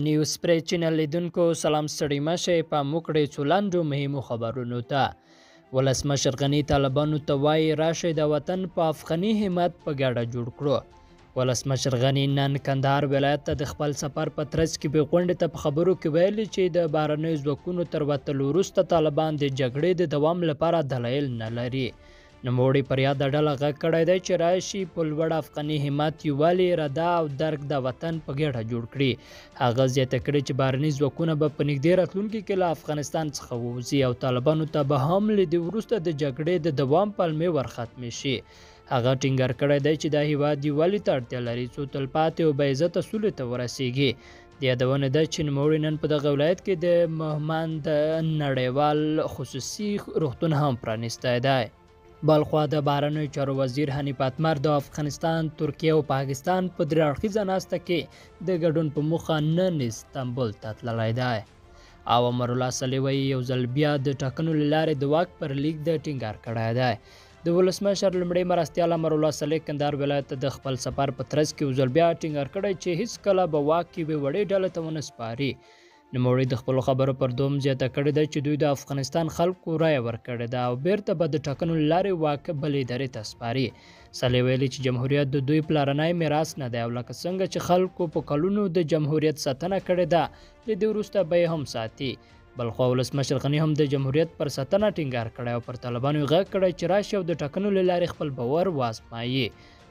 نیوز پری چینل لیدونکو سلام ستړي مشه په موکړې چولاندو مهمو خبرونو ته ولسمشر غني طالبانو ته وایي راشئ د وطن په افغاني همت په ګډه جوړ کړو. ولسمشر غني نن کندهار ولایت ته د خپل سفر په ترڅ کې به غونډې ته په خبرو کې ویلي چې د بهرنیو ځواکونو تر وتلو وروسته طالبان د جګړې د دوام لپاره دلایل نه لري. نوموړي پر یاده ډله غږ کړی دی چې راشي په لوړ افغاني همت یووالي اراده او درک د وطن په ګډه جوړ کړي. هغه زیاته کړې چې بهرني ځواکونه به په نږدې راتلونکي کې له افغانستان څخه ووځي او طالبانو ته به هم له دې وروسته د جګړې د دوام پلمې ورختمې شي. هغه ټینګار کړی دی چې د هیواد یووالي ته اړتیا لري څو تلپاتې او باعزته سولې ته ورسیږي. د یادونه ده چې نوموړي نن په دغه ولایت کې د مهمند نړیوال خصوصي روغتون هم پرانیستی دی. بلخوا د بهرنیو چارو وزیر حنیف اتمر د افغانستان، ترکیه او پاکستان په درې اړخیزه ناسته کې د ګډون په موخه نن استانبول ته تللی دی. او امرالله صالح وایي یو ځل بیا د ټاکنو له لارې د واک پر لیک د ټینګار کړی دی. د ولسمشر لومړی مرستیال امرالله صالح کندهار ولایت ته د خپل سفر په ترڅ کې یو ځل بیا ټینګار کړی چې هیڅکله به واک کې یوې وړې ډلې ته ونه سپاري. نوموړي د خپلو خبرو پر دوم زیاته کړې ده چې دوی د افغانستان خلکو رایه ورکړې ده او بیرته به د ټاکنو له لارې واک بلې ادارې ته سپاري. صالح ویلي چې جمهوریت د دوی پلرنی میراث نه دی او لکه څنګه چې خلکو په کلونو د جمهوریت ساتنه کړې ده له دې وروسته به یې هم ساتي. بلخوا ولسمشر غني هم د جمهوریت پر ساتنه ټینګار کړی او پر طالبانو یې غږ کړی چې راشي او د ټاکنو له لارې خپل باور وازمایي.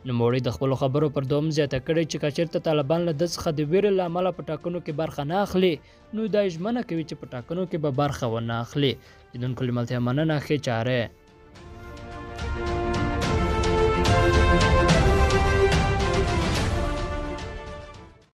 نوموړي د خپلو خبرو پر دوم زیاته کړې چې که چېرته طالبان له ده څخه د ویرې له امله په ټاکنو کې برخه نه اخلي نو دا یې ژمنه کوي چې په ټاکنو کې به برخه ونه اخلي. لیدونکو له ملتیا مننه، ښې چارې.